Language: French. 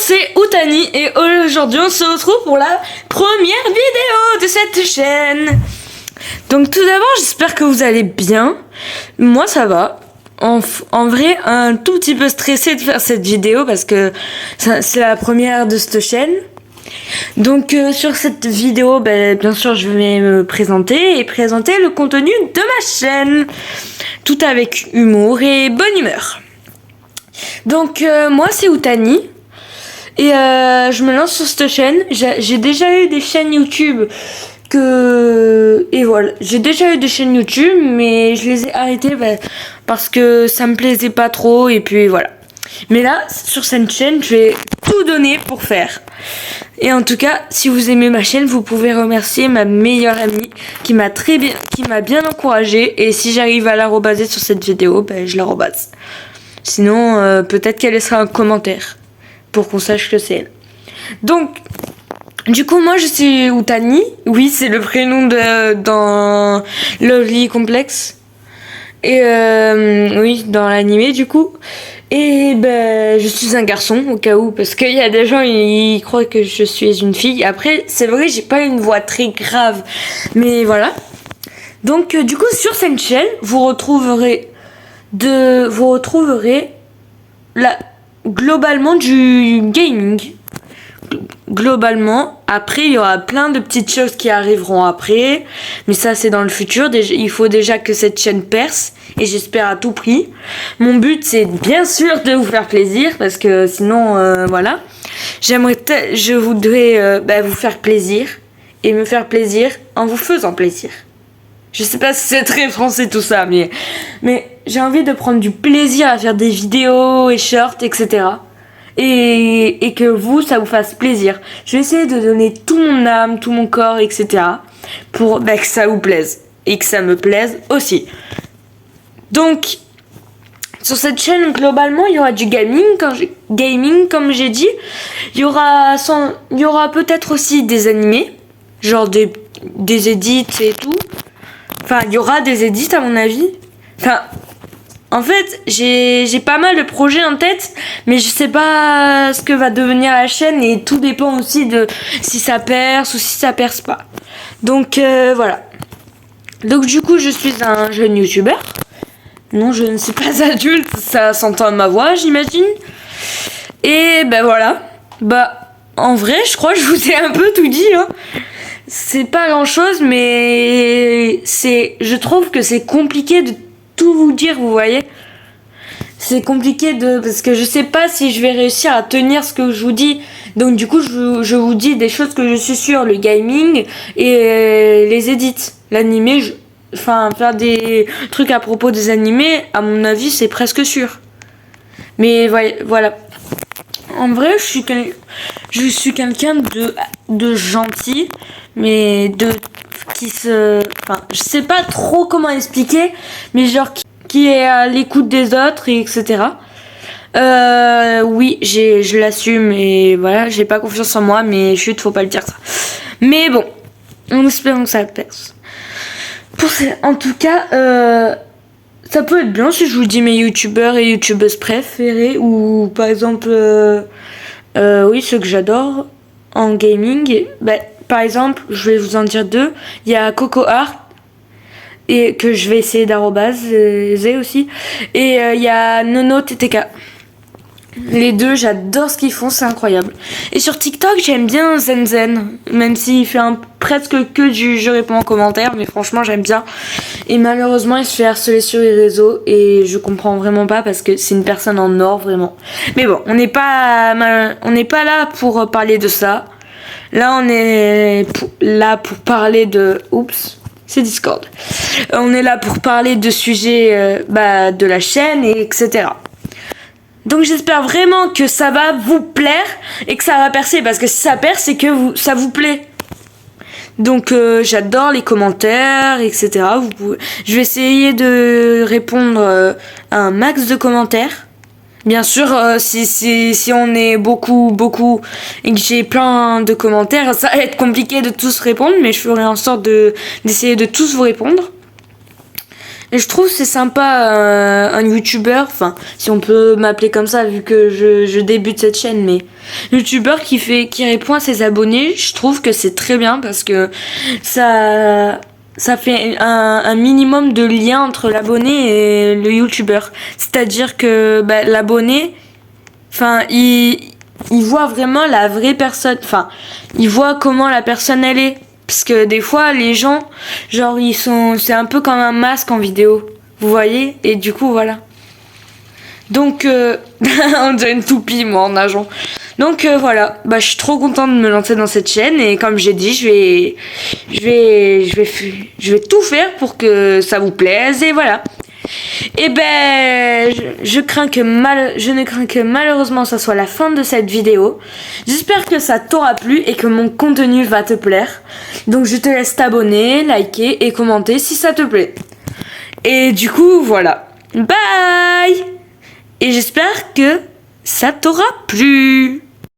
c'est Outani et aujourd'hui on se retrouve pour la première vidéo de cette chaîne. Donc tout d'abord j'espère que vous allez bien. Moi ça va. En vrai un tout petit peu stressée de faire cette vidéo parce que c'est la première de cette chaîne. Donc sur cette vidéo bien sûr je vais me présenter et présenter le contenu de ma chaîne. Tout avec humour et bonne humeur. Donc moi c'est Outani. Et je me lance sur cette chaîne. J'ai déjà eu des chaînes YouTube et voilà, j'ai déjà eu des chaînes YouTube, mais je les ai arrêtées parce que ça me plaisait pas trop et puis voilà. Mais là, sur cette chaîne, je vais tout donner pour faire. Et en tout cas, si vous aimez ma chaîne, vous pouvez remercier ma meilleure amie qui m'a bien encouragée. Et si j'arrive à l'arrobaser sur cette vidéo, je l'arrobase. Sinon, peut-être qu'elle laissera un commentaire pour qu'on sache que c'est elle. Donc, du coup, moi, je suis Outani. Oui, c'est le prénom dans Lovely Complex. Et oui, dans l'animé, du coup. Et je suis un garçon, au cas où, parce qu'il y a des gens, ils croient que je suis une fille. Après, c'est vrai, j'ai pas une voix très grave. Mais voilà. Donc, du coup, sur cette chaîne, vous retrouverez globalement du gaming. Globalement, après il y aura plein de petites choses qui arriveront après, mais ça c'est dans le futur. Il faut déjà que cette chaîne perce et j'espère à tout prix. Mon but c'est bien sûr de vous faire plaisir parce que sinon voilà. Je voudrais vous faire plaisir et me faire plaisir en vous faisant plaisir. Je sais pas si c'est très français tout ça, mais j'ai envie de prendre du plaisir à faire des vidéos et shorts, etc. Et que ça vous fasse plaisir. Je vais essayer de donner tout mon âme, tout mon corps, etc. pour que ça vous plaise. Et que ça me plaise aussi. Donc, sur cette chaîne, globalement, il y aura du gaming, comme j'ai dit. Il y aura peut-être aussi des animés, genre des edits et tout. Enfin, il y aura des edits à mon avis. Enfin, en fait, j'ai pas mal de projets en tête, mais je sais pas ce que va devenir la chaîne et tout dépend aussi de si ça perce ou si ça perce pas. Donc voilà. Donc du coup, je suis un jeune youtubeur. Non, je ne suis pas adulte, ça s'entend à ma voix, j'imagine. Et voilà. En vrai, je crois que je vous ai un peu tout dit, hein. C'est pas grand chose, mais je trouve que c'est compliqué de tout vous dire, vous voyez. C'est compliqué parce que je sais pas si je vais réussir à tenir ce que je vous dis. Donc du coup, je vous dis des choses que je suis sûre, le gaming et les edits. L'animé, faire des trucs à propos des animés, à mon avis, c'est presque sûr. Mais voilà. En vrai, je suis quelqu'un de gentil, mais je sais pas trop comment expliquer, mais genre qui est à l'écoute des autres, et etc. Oui, je l'assume et voilà, j'ai pas confiance en moi, mais chut, faut pas le dire ça. Mais bon, en espérant que ça perce. En tout cas, ça peut être bien si je vous dis mes youtubeurs et youtubeuses préférés, ou par exemple, oui, ceux que j'adore en gaming. Par exemple, je vais vous en dire deux. Il y a Coco Art, et que je vais essayer d'arrobaser aussi. Et il y a Nono TTK. Les deux, j'adore ce qu'ils font, c'est incroyable. Et sur TikTok, j'aime bien Zenzen, même s'il fait presque que du je réponds en commentaire, mais franchement, j'aime bien. Et malheureusement, il se fait harceler sur les réseaux et je comprends vraiment pas parce que c'est une personne en or, vraiment. Mais bon, on n'est pas là pour parler de ça. Là, on est là pour parler de... Oups, c'est Discord. On est là pour parler de sujets de la chaîne, et etc. Donc j'espère vraiment que ça va vous plaire et que ça va percer, parce que si ça perce, c'est que ça vous plaît. Donc j'adore les commentaires, etc. Je vais essayer de répondre à un max de commentaires. Bien sûr, si on est beaucoup et que j'ai plein de commentaires, ça va être compliqué de tous répondre, mais je ferai en sorte d'essayer de tous vous répondre. Et je trouve c'est sympa un youtubeur, enfin si on peut m'appeler comme ça vu que je débute cette chaîne, mais youtubeur qui répond à ses abonnés, je trouve que c'est très bien parce que ça fait un minimum de lien entre l'abonné et le youtubeur. C'est-à-dire que l'abonné, enfin il voit vraiment la vraie personne, enfin il voit comment la personne elle est. Parce que des fois, les gens, genre, c'est un peu comme un masque en vidéo. Vous voyez? Et du coup, voilà. Donc, on dirait une toupie, moi, en nageant. Donc, voilà. Je suis trop contente de me lancer dans cette chaîne. Et comme j'ai dit, je vais tout faire pour que ça vous plaise. Et voilà. Et je ne crains que malheureusement ça soit la fin de cette vidéo. J'espère que ça t'aura plu et que mon contenu va te plaire. Donc je te laisse t'abonner, liker et commenter si ça te plaît. Et du coup voilà. Bye. Et j'espère que ça t'aura plu.